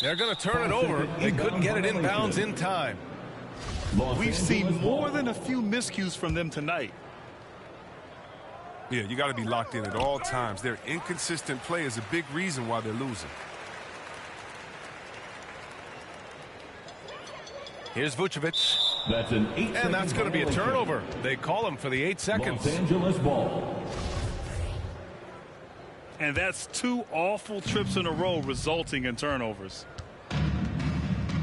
They're going to turn it over. They couldn't get it inbounds in time. We've seen more than a few miscues from them tonight. Yeah, you got to be locked in at all times. Their inconsistent play is a big reason why they're losing. Here's Vucevic. That's an 8-second And that's going to be a turnover. They call him for the 8 seconds. Los Angeles ball. And that's 2 awful trips in a row resulting in turnovers.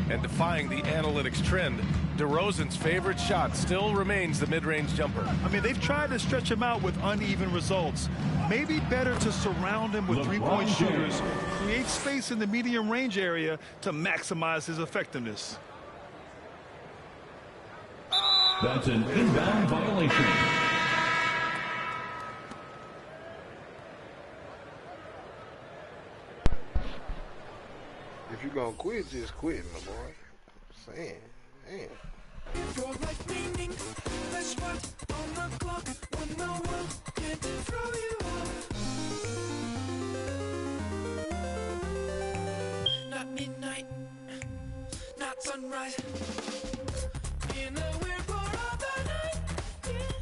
And defying the analytics trend, DeRozan's favorite shot still remains the mid-range jumper. I mean, they've tried to stretch him out with uneven results. Maybe better to surround him with three-point shooters, create space in the medium range area to maximize his effectiveness. That's an inbound violation. If you're going to quit, just quit, my boy. I'm saying, man. If you're like meaning, that's what's on the clock when no one can throw you off. Not midnight, not sunrise. In the weird part of the night, yeah.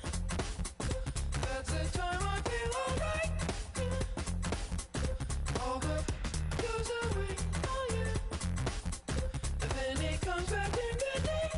That's the time I feel alright. Yeah. All the goes away, oh yeah. And then it comes back in the day.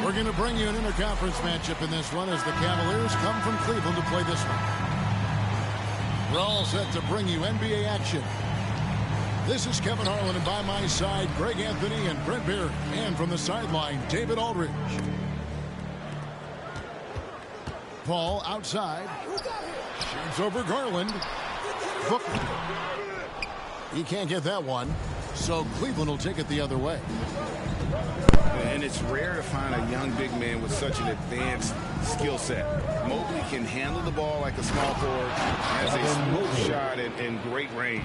We're going to bring you an interconference matchup in this one as the Cavaliers come from Cleveland to play this one. We're all set to bring you NBA action. This is Kevin Harlan, and by my side, Greg Anthony and Brent Beard. And from the sideline, David Aldridge. Paul outside. Shoots over Garland. Booker. He can't get that one, so Cleveland will take it the other way. And it's rare to find a young big man with such an advanced skill set. Mobley can handle the ball like a small forward, has a smooth shot and great range.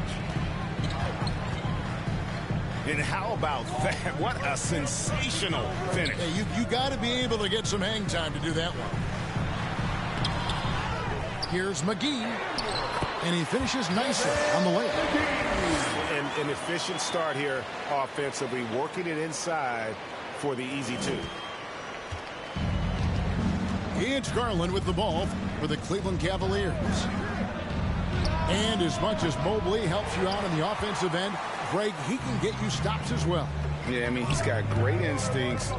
And how about that? What a sensational finish. Hey, you got to be able to get some hang time to do that one. Here's McGee, and he finishes nicely on the way. An efficient start here offensively, working it inside for the easy two. It's Garland with the ball for the Cleveland Cavaliers. And as much as Mobley helps you out on the offensive end, Greg, he can get you stops as well. Yeah, I mean, he's got great instincts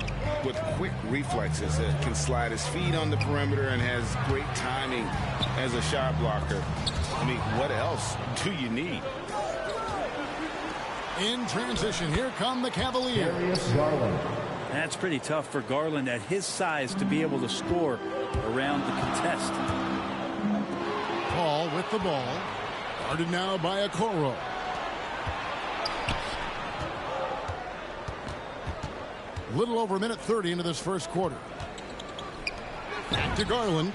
with quick reflexes that can slide his feet on the perimeter and has great timing as a shot blocker. I mean, what else do you need? In transition, here come the Cavaliers. Darius Garland. That's pretty tough for Garland at his size to be able to score around the contest. Paul with the ball. Guarded now by Okoro. Little over a minute 30 into this first quarter. Back to Garland.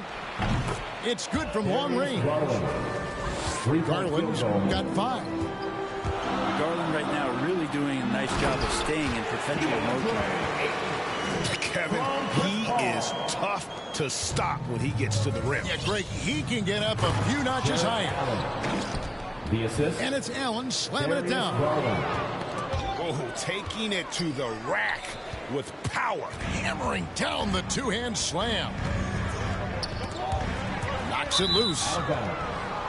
It's good from long range. Garland's got 5. Garland right now really doing a nice job of staying in perpetual motion. Kevin, he is tough to stop when he gets to the rim. Yeah, Greg, he can get up a few notches higher. The assist. And it's Allen slamming it down. Oh, taking it to the rack with power. Hammering down the two-hand slam. Knocks it loose.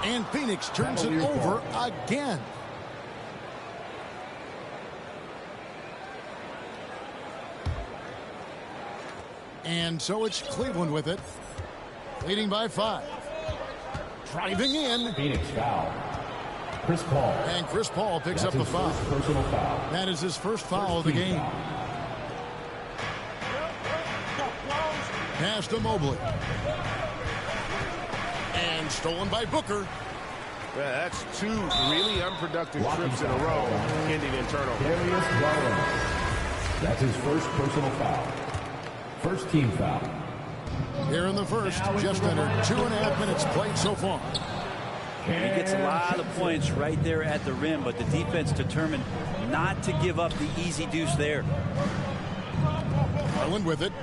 And Phoenix turns it over again. And so it's Cleveland with it. Leading by 5. Driving in. Phoenix foul. Chris Paul. And Chris Paul picks up the foul. Personal foul. That is his first foul of the game. Pass to Mobley. And stolen by Booker. Yeah, that's 2 really unproductive trips in a row, ending in turnover. Darius Garland. That's his first personal foul. First team foul. Here in the first, just under 2.5 minutes played so far. He gets a lot of points right there at the rim, but the defense determined not to give up the easy deuce there. Garland with it.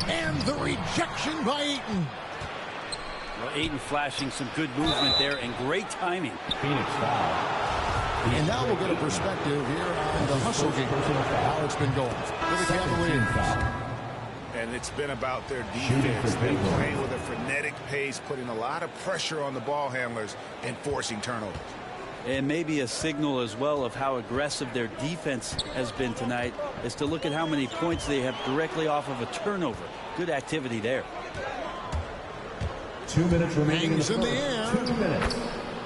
And the rejection by Ayton. Well, Ayton flashing some good movement there and great timing. Phoenix foul. And now we'll get a perspective here on the hustle game. How it's been going for the Cavaliers. And it's been about their defense. They're playing with a frenetic pace, putting a lot of pressure on the ball handlers and forcing turnovers. And maybe a signal as well of how aggressive their defense has been tonight is to look at how many points they have directly off of a turnover. Good activity there. 2 minutes remaining in the air. 2 minutes.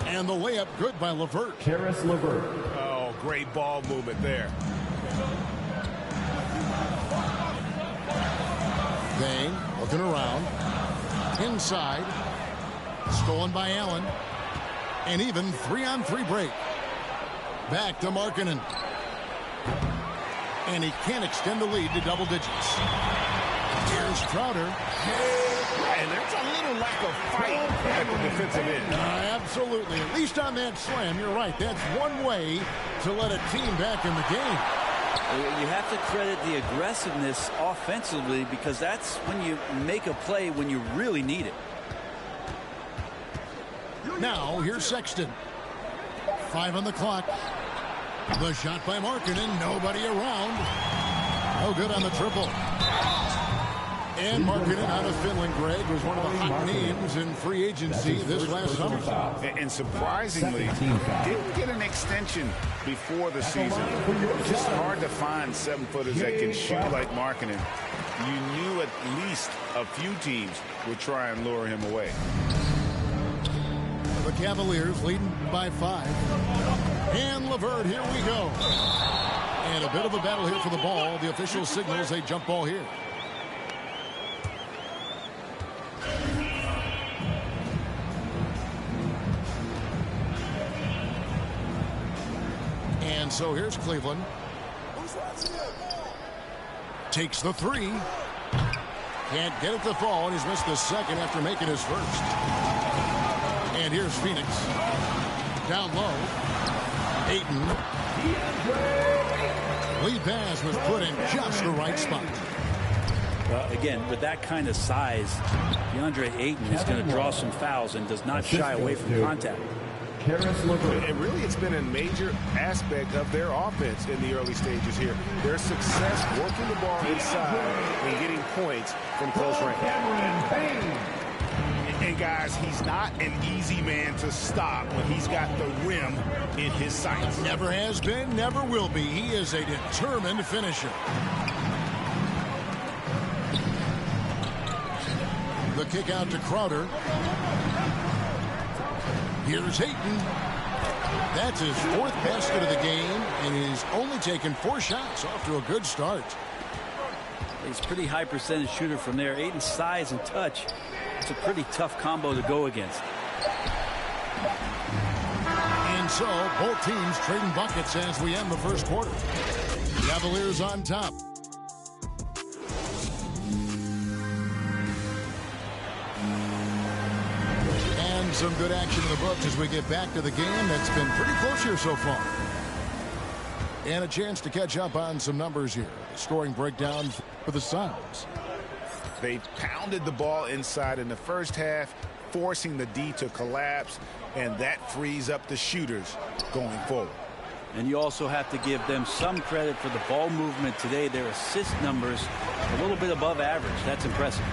And the layup good by LeVert. Karis LeVert. Oh, great ball movement there. Dane looking around. Inside. Stolen by Allen. And even 3-on-3 break. Back to Markkanen. And he can't extend the lead to double digits. Here's Crowder. And there's a little lack of fight at the defensive end. Absolutely. At least on that slam, you're right. That's one way to let a team back in the game. You have to credit the aggressiveness offensively because that's when you make a play when you really need it. Now, here's Sexton. 5 on the clock. The shot by Markkanen. Nobody around. No good on the triple. And Markkanen out of Finland, Greg, was one of the hot names in free agency this last summer. And surprisingly, didn't get an extension before the season. It's just hard to find 7-footers that can shoot like Markkanen. You knew at least a few teams would try and lure him away. The Cavaliers leading by 5. And LeVert, here we go. And a bit of a battle here for the ball. The official signals a jump ball here. And so here's Cleveland. Takes the 3. Can't get it to fall, and he's missed the second after making his first. And here's Phoenix. Down low. Ayton. Lead pass was put in just the right spot. Again, with that kind of size, DeAndre Ayton is going to draw some fouls and does not shy away from contact. And really, it's been a major aspect of their offense in the early stages here. Their success working the ball inside and getting points from close range. And guys, he's not an easy man to stop when he's got the rim in his sights. Never has been, never will be. He is a determined finisher. The kick out to Crowder. Here's Hayton. That's his 4th basket of the game, and he's only taken 4 shots. Off to a good start. He's a pretty high percentage shooter from there. Hayton's size and touch. It's a pretty tough combo to go against. And so both teams trading buckets as we end the first quarter. Cavaliers on top. And some good action in the books as we get back to the game that's been pretty close here so far. And a chance to catch up on some numbers here. Scoring breakdown for the Suns. They pounded the ball inside in the first half, forcing the D to collapse, and that frees up the shooters going forward. And you also have to give them some credit for the ball movement today. Their assist numbers a little bit above average. That's impressive.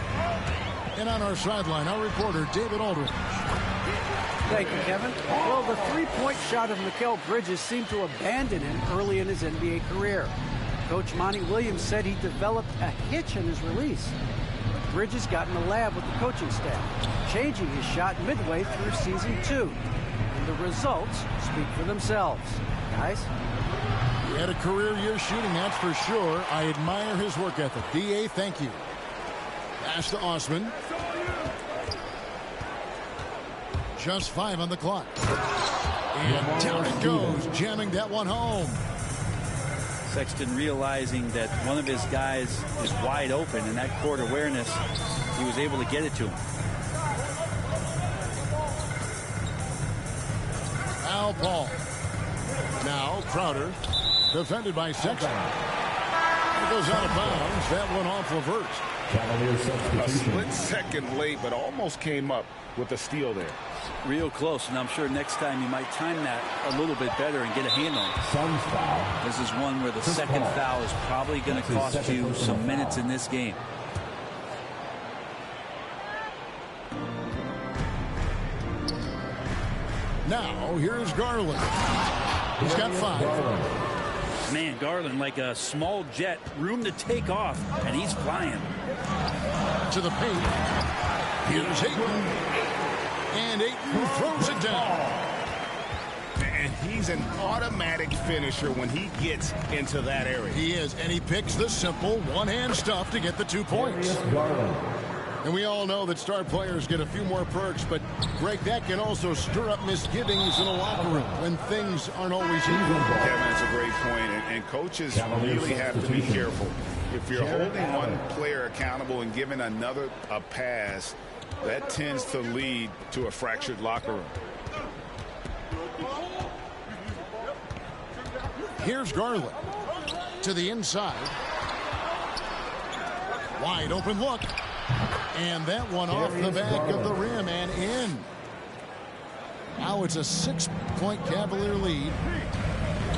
And on our sideline, our reporter, David Aldridge. Thank you, Kevin. Well, the three-point shot of Mikal Bridges seemed to abandon him early in his NBA career. Coach Monty Williams said he developed a hitch in his release. Bridges got in the lab with the coaching staff, changing his shot midway through season 2. And the results speak for themselves. Guys? He had a career year shooting, that's for sure. I admire his work ethic. D.A., thank you. Pass to Osman. Just 5 on the clock. And down it goes, jamming that one home. Sexton realizing that one of his guys is wide open, and that court awareness, he was able to get it to him. Al Paul. Now Crowder, defended by Sexton. It goes out of bounds. That one off reverse. A split second late, but almost came up with a steal there. Real close, and I'm sure next time you might time that a little bit better and get a hand on it. This is one where the second foul is probably going to cost you some minutes in this game. Now, here's Garland. He's got 5. Man, Garland like a small jet, room to take off, and he's flying. To the paint. Here's Hayton. And Ayton throws it down. And he's an automatic finisher when he gets into that area. He is, and he picks the simple one-hand stuff to get the 2 points. And we all know that star players get a few more perks, but, Greg, that can also stir up misgivings in a locker room when things aren't always even. Kevin, that's a great point, and coaches really have to be careful. If you're holding one player accountable and giving another a pass, that tends to lead to a fractured locker room. Here's Garland to the inside. Wide open look. And that one off the back of the rim and in. Now it's a 6-point Cavalier lead.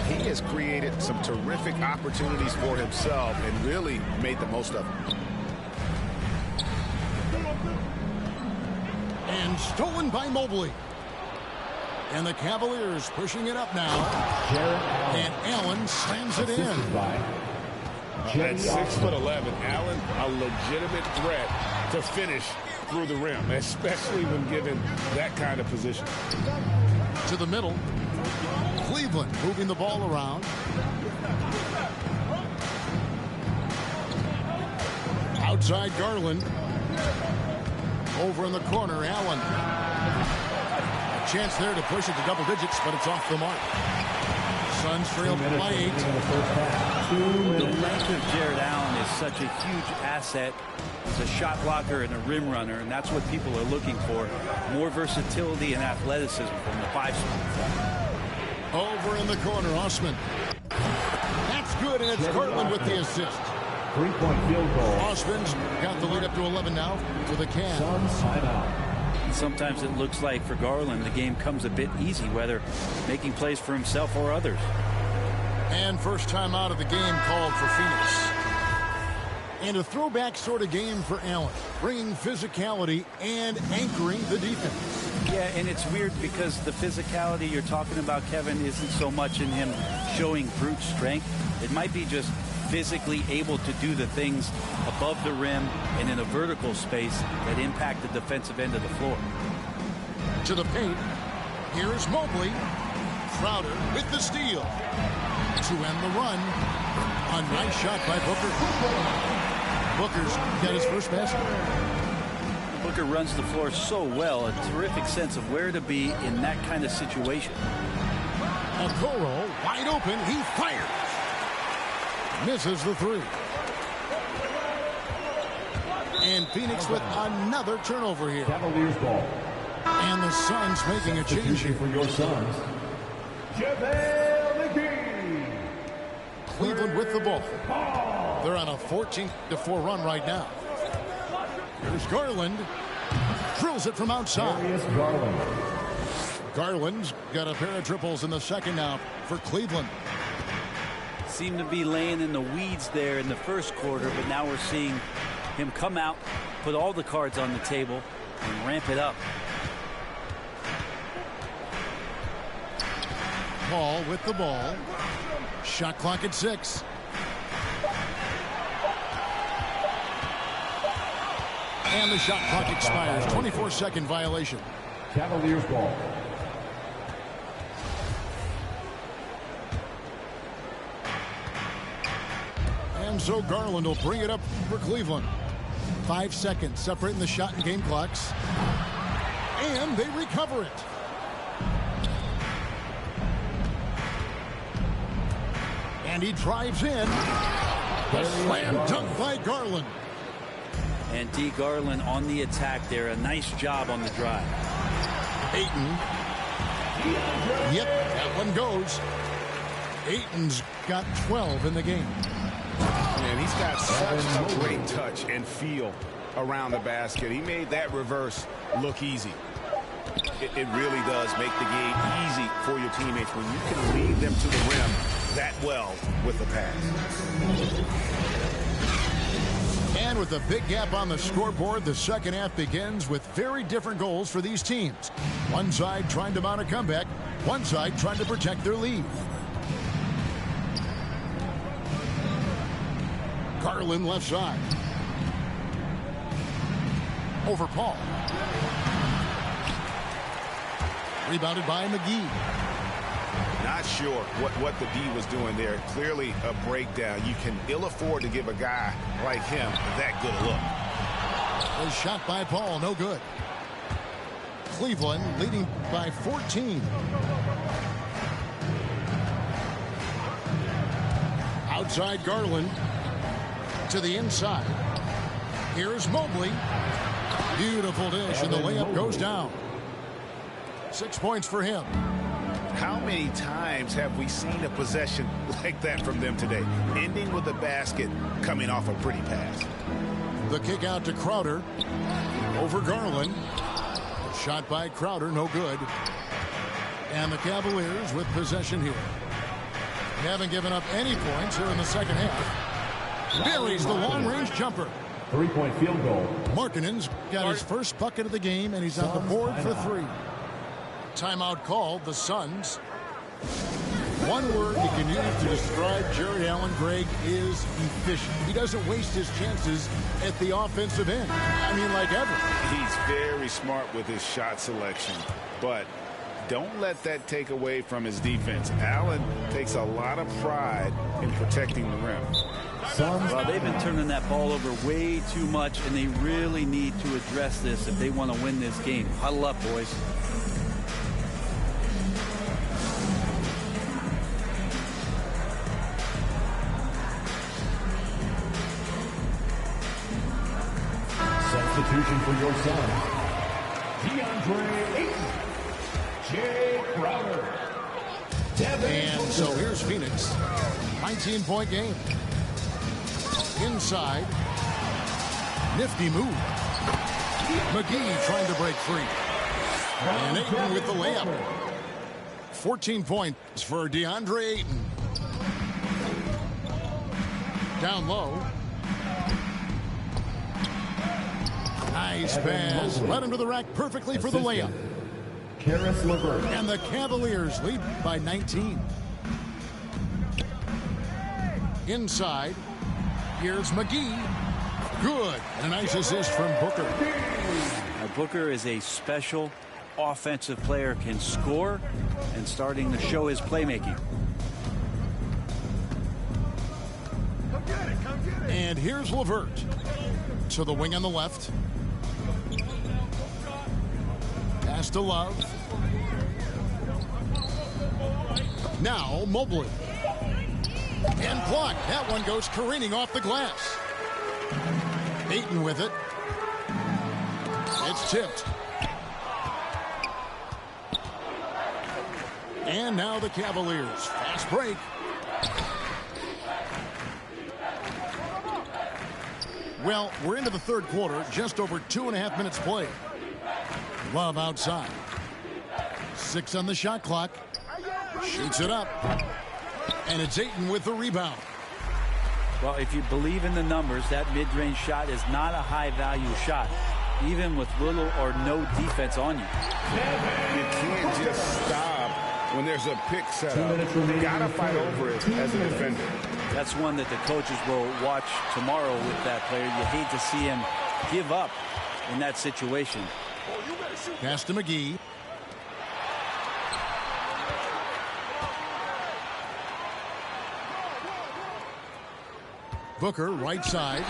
He has created some terrific opportunities for himself and really made the most of them. And stolen by Mobley. And the Cavaliers pushing it up now. And Allen slams it in. At 6'11", Allen, a legitimate threat to finish through the rim, especially when given that kind of position. To the middle. Cleveland moving the ball around. Outside Garland. Over in the corner, Allen. A chance there to push it to double digits, but it's off the mark. Suns trail by 8. The length of Jared Allen is such a huge asset. He's a shot blocker and a rim runner, and that's what people are looking for. More versatility and athleticism from the 5 spot. Over in the corner, Osman. That's good, and it's Garland with the assist. 3-point field goal. Osman's got the lead up to 11 now for the Cavs. Suns timeout. Sometimes it looks like for Garland the game comes a bit easy, whether making plays for himself or others. And first time out of the game called for Phoenix. And a throwback sort of game for Allen, bringing physicality and anchoring the defense. Yeah, and it's weird because the physicality you're talking about, Kevin, isn't so much in him showing brute strength. It might be just physically able to do the things above the rim and in a vertical space that impact the defensive end of the floor. To the paint. Here's Mobley. Crowder with the steal. To end the run. A nice shot by Booker. Booker's got his first basket. Booker runs the floor so well, a terrific sense of where to be in that kind of situation. Okoro wide open. He fires. Misses the three. And Phoenix with another turnover here. Cavaliers ball. And the Suns making a change here. For your Suns, JaVale McGee. Cleveland with the ball. They're on a 14-4 run right now. Here's Garland. Drills it from outside. Garland. Garland's got a pair of triples in the second now for Cleveland. Seemed to be laying in the weeds there in the first quarter, but now we're seeing him come out, put all the cards on the table, and ramp it up. Paul with the ball. Shot clock at 6. And the shot clock expires. 24-second violation. Cavaliers ball. And so Garland will bring it up for Cleveland. 5 seconds separating the shot and game clocks. And they recover it. And he drives in. The slam dunk by Garland. And D. Garland on the attack there. A nice job on the drive. Ayton. Yep, that one goes. Ayton's got 12 in the game. Man, he's got such a great touch and feel around the basket. He made that reverse look easy. It really does make the game easy for your teammates when you can lead them to the rim that well with the pass. And with a big gap on the scoreboard, the second half begins with very different goals for these teams. One side trying to mount a comeback, one side trying to protect their lead. Garland left side. Over Paul. Rebounded by McGee. Not sure what the D was doing there. Clearly a breakdown. You can ill afford to give a guy like him that good a look. A shot by Paul, no good. Cleveland leading by 14. Outside Garland to the inside. Here's Mobley. Beautiful dish, and the layup goes down. 6 points for him. How many times have we seen a possession like that from them today? Ending with a basket, coming off a pretty pass. The kick out to Crowder. Over Garland. Shot by Crowder, no good. And the Cavaliers with possession here. They haven't given up any points here in the second half. Buries the long-range jumper. 3-point field goal. Markkanen's got his first bucket of the game, and he's on the board for 3. Timeout called, the Suns. One word you can use to describe Jared Allen, Greg, is efficient. He doesn't waste his chances at the offensive end. I mean, like ever. He's very smart with his shot selection, but don't let that take away from his defense. Allen takes a lot of pride in protecting the rim. Well, they've been turning that ball over way too much, and they really need to address this if they want to win this game. Huddle up, boys. Substitution for your son, DeAndre Ayton, Jay Crowder. And so here's Phoenix. 19-point game. Inside. Nifty move. McGee trying to break free. And Ayton with the layup. 14 points for DeAndre Ayton. Down low. Nice pass. Led him to the rack perfectly for the layup. And the Cavaliers lead by 19. Inside. Here's McGee. Good. And a nice assist from Booker. Now, Booker is a special offensive player can score and starting to show his playmaking. And here's LeVert to the wing on the left. Pass to Love. Now Mobley. And blocked. That one goes careening off the glass. Ayton with it. It's tipped. And now the Cavaliers. Fast break. Well, we're into the third quarter. Just over 2.5 minutes played. Love outside. 6 on the shot clock. Shoots it up. And it's Ayton with the rebound. Well, if you believe in the numbers, that mid-range shot is not a high-value shot, even with little or no defense on you. You can't just stop when there's a pick set up. You gotta fight over it as a defender. That's one that the coaches will watch tomorrow with that player. You hate to see him give up in that situation. Pass to McGee. Booker, right side.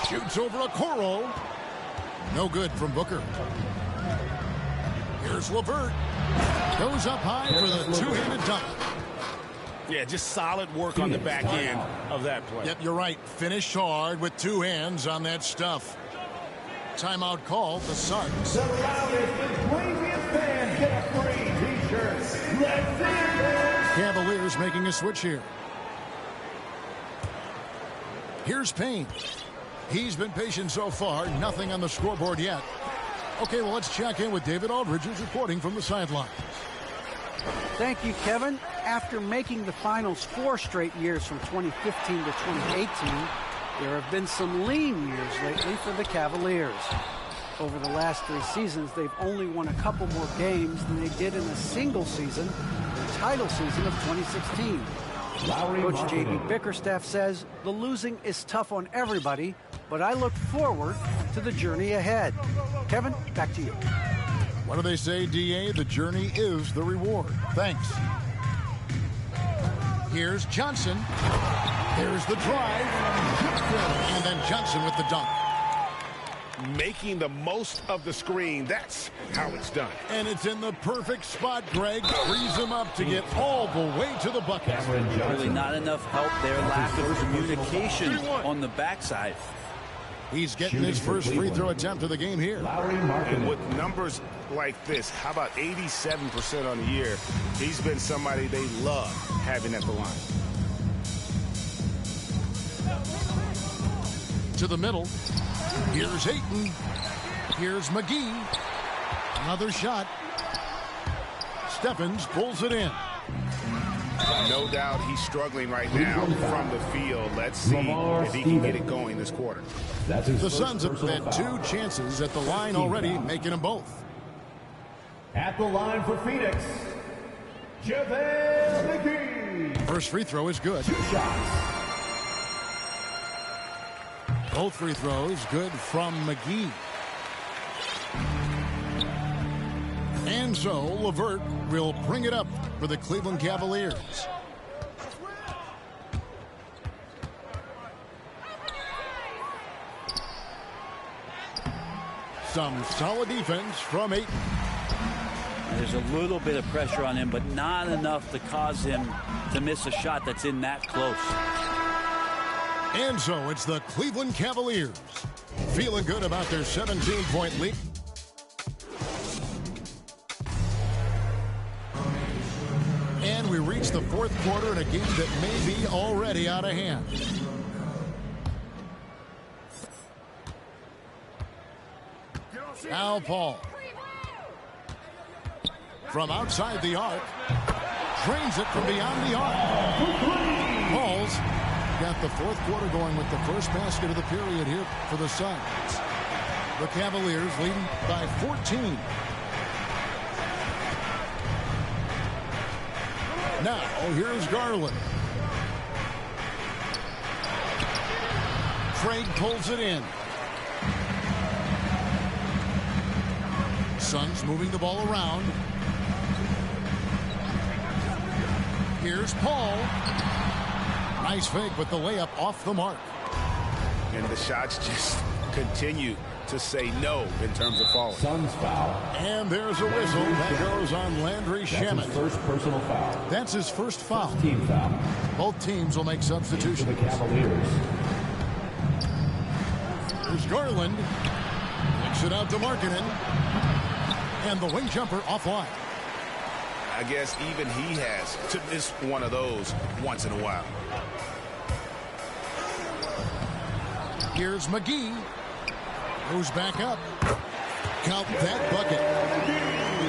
Shoots over a Okoro. No good from Booker. Here's LeVert. Goes up high for the two-handed dunk. Yeah, just solid work on the back end of that play. Yep, you're right. Finished hard with 2 hands on that stuff. Timeout called. The Suns. The loudest and craziest fans get a free t-shirt. Let's see it. Cavaliers making a switch here. Here's Payne. He's been patient so far. Nothing on the scoreboard yet. Okay, well, let's check in with David Aldridge, who's reporting from the sidelines. Thank you, Kevin. After making the finals 4 straight years from 2015 to 2018, there have been some lean years lately for the Cavaliers. Over the last 3 seasons, they've only won a couple more games than they did in a single season, the title season of 2016. Coach J.B. Bickerstaff says the losing is tough on everybody, but I look forward to the journey ahead. Kevin, back to you. What do they say, D.A.? The journey is the reward. Thanks. Here's Johnson. There's the drive. And then Johnson with the dunk. Making the most of the screen. That's how it's done. And it's in the perfect spot, Greg. Frees him up to get all the way to the bucket. Really not enough help there. Lack of communication on the backside. He's getting his first free throw attempt of the game here. And with numbers like this, how about 87% on the year? He's been somebody they love having at the line. To the middle. Here's Ayton. Here's McGee. Another shot. Stephens pulls it in. No doubt he's struggling right now from the field. Let's see if he can get it going this quarter. The Suns have had 2 chances at the line already, making them both. At the line for Phoenix, JaVale McGee. First free throw is good. 2 shots. Both free throws good from McGee. And so LeVert will bring it up for the Cleveland Cavaliers. Some solid defense from Ayton. There's a little bit of pressure on him, but not enough to cause him to miss a shot that's in that close. And so it's the Cleveland Cavaliers feeling good about their 17-point lead. And we reach the 4th quarter in a game that may be already out of hand. Now Paul. From outside the arc. Drains it from beyond the arc. Paul's got the 4th quarter going with the first basket of the period here for the Suns. The Cavaliers leading by 14. Now, here's Garland. Craig pulls it in. Suns moving the ball around. Here's Paul. Nice fake, but the layup off the mark. And the shots just continue to say no in terms of falling. Suns foul. And there's a whistle that goes on Landry Shamet. That's his first personal foul. That's his first foul. First team foul. Both teams will make substitutions. For the Cavaliers. Here's Garland. Kicks it out to Markkanen. And the wing jumper offline. I guess even he has to miss one of those once in a while. Here's McGee. Goes back up. Count that bucket.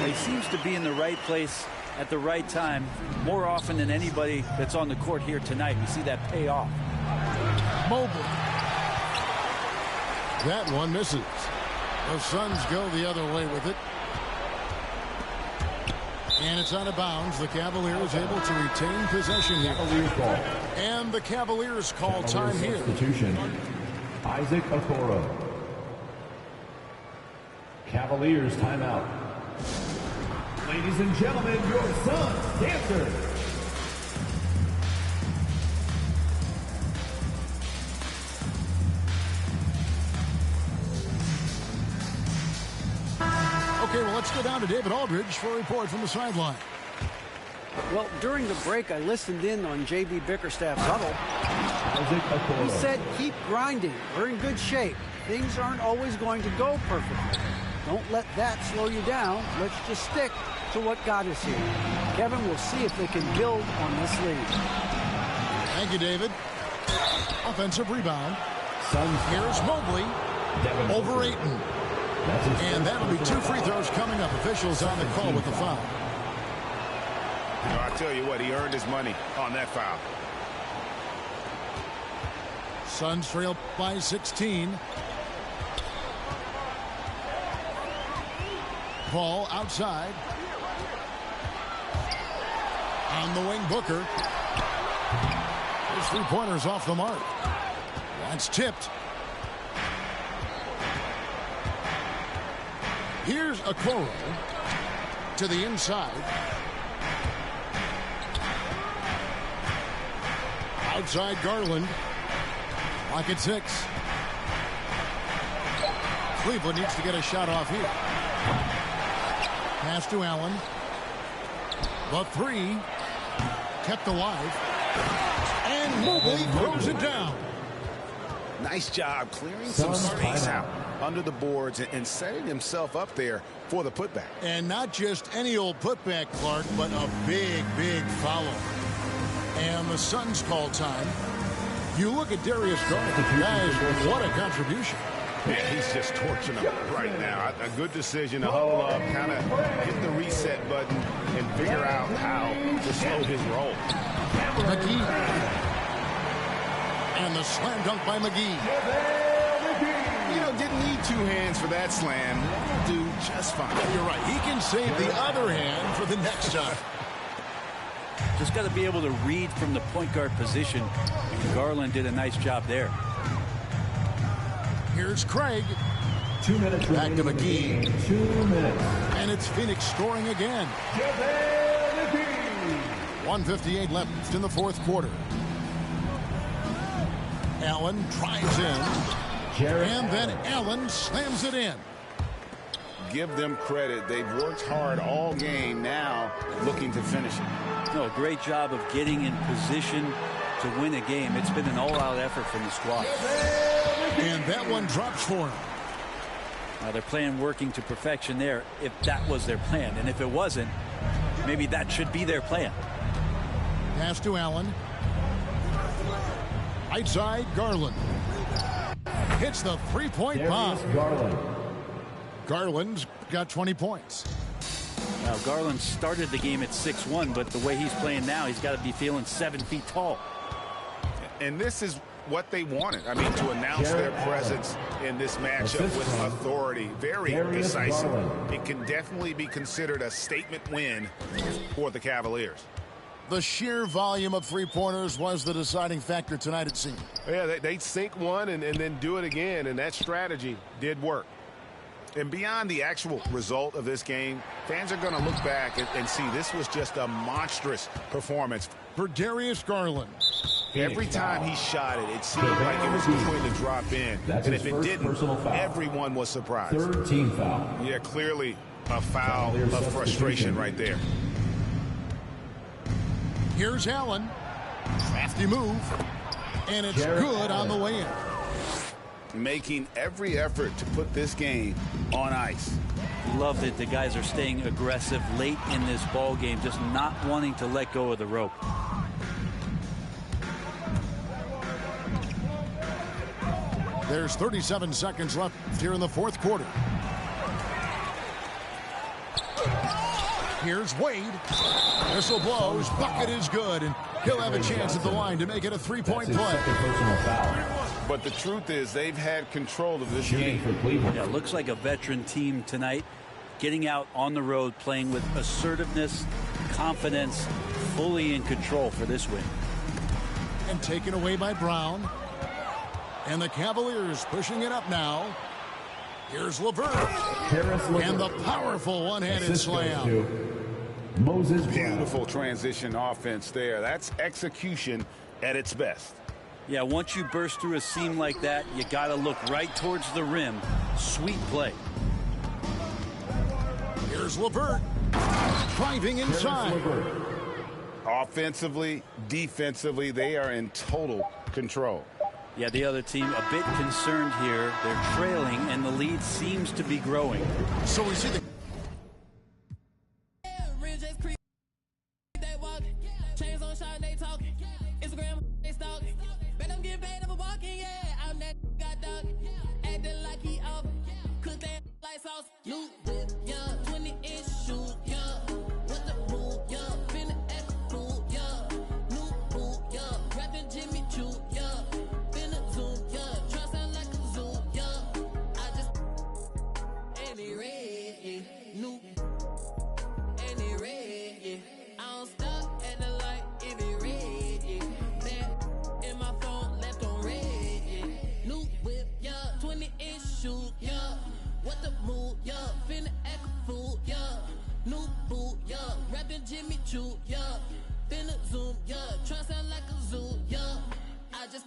He seems to be in the right place at the right time more often than anybody that's on the court here tonight. We see that pay off. Mobley. That one misses. The Suns go the other way with it. And it's out of bounds. The Cavaliers able to retain possession here. And the Cavaliers call time here. Substitution. Isaac Okoro. Cavaliers timeout. Ladies and gentlemen, your Suns dancers. Okay, well, let's go down to David Aldridge for a report from the sideline. Well, during the break, I listened in on J.B. Bickerstaff's huddle. He said, keep grinding. We're in good shape. Things aren't always going to go perfectly. Don't let that slow you down. Let's just stick to what got us here. Kevin, we'll see if they can build on this lead. Thank you, David. Offensive rebound. Here's Mobley over Ayton. And that'll be 2 free throws coming up. Officials on the call with the foul. I tell you what, he earned his money on that foul. Suns trail by 16. Paul outside. On the wing, Booker. His 3-pointers off the mark. That's tipped. Here's Okoro to the inside. Outside Garland. Lock at 6. Cleveland needs to get a shot off here. Pass to Allen. The 3 kept alive. And Mobley throws it down. Nice job clearing some space out under the boards and setting himself up there for the putback. And not just any old putback, Clark, but a big, big follow. And the Suns call time. You look at Darius Garland, guys, what a contribution. Man, he's just torching them right now. A good decision to huddle up, kind of hit the reset button and figure out how to slow his roll. McGee. And the slam dunk by McGee. You know, didn't need 2 hands for that slam. He'll do just fine. You're right. He can save the other hand for the next time. Just got to be able to read from the point guard position. Garland did a nice job there. Here's Craig. 2 minutes back to McGee. 2 minutes. And it's Phoenix scoring again. 1:58 left in the 4th quarter. Allen drives in. And then Allen slams it in. Give them credit. They've worked hard all game, now looking to finish it. No, great job of getting in position to win a game. It's been an all-out effort from the squad. And that one drops for him. Now they're playing working to perfection there, if that was their plan. And if it wasn't, maybe that should be their plan. Pass to Allen. Right side, Garland. Hits the 3-point bomb. Garland's got 20 points. Now, Garland started the game at 6'1", but the way he's playing now, he's got to be feeling 7 feet tall. And this is what they wanted. I mean, to announce their presence in this matchup with authority. Very decisive. It can definitely be considered a statement win for the Cavaliers. The sheer volume of 3-pointers was the deciding factor tonight, it seemed. Yeah, they sink one and then do it again, and that strategy did work. And beyond the actual result of this game, fans are going to look back and see this was just a monstrous performance. For Darius Garland. Every time he shot it, it seemed like it was going to drop in. And if it didn't, everyone was surprised. Third team foul. Yeah, clearly a foul of frustration right there. Here's Allen. Crafty move. And it's good on the way in. Making every effort to put this game on ice. Love that the guys are staying aggressive late in this ball game, just not wanting to let go of the rope. There's 37 seconds left here in the fourth quarter. Here's Wade. Whistle blows. Bucket is good, and he'll have a chance at the line to make it a three-point play. But the truth is they've had control of this game. Yeah, looks like a veteran team tonight, getting out on the road, playing with assertiveness, confidence, fully in control for this win. And taken away by Brown. And the Cavaliers pushing it up now. Here's LeVert. And the powerful one-handed slam. Moses Brown. Beautiful transition offense there. That's execution at its best. Yeah, once you burst through a seam like that, you got to look right towards the rim. Sweet play. Here's LeVert. Driving inside. Offensively, defensively, they are in total control. Yeah, the other team a bit concerned here. They're trailing, and the lead seems to be growing. So we see the... Jimmy Choo, yeah. Finna zoom, yeah. Try sound like a zoo, yeah. I just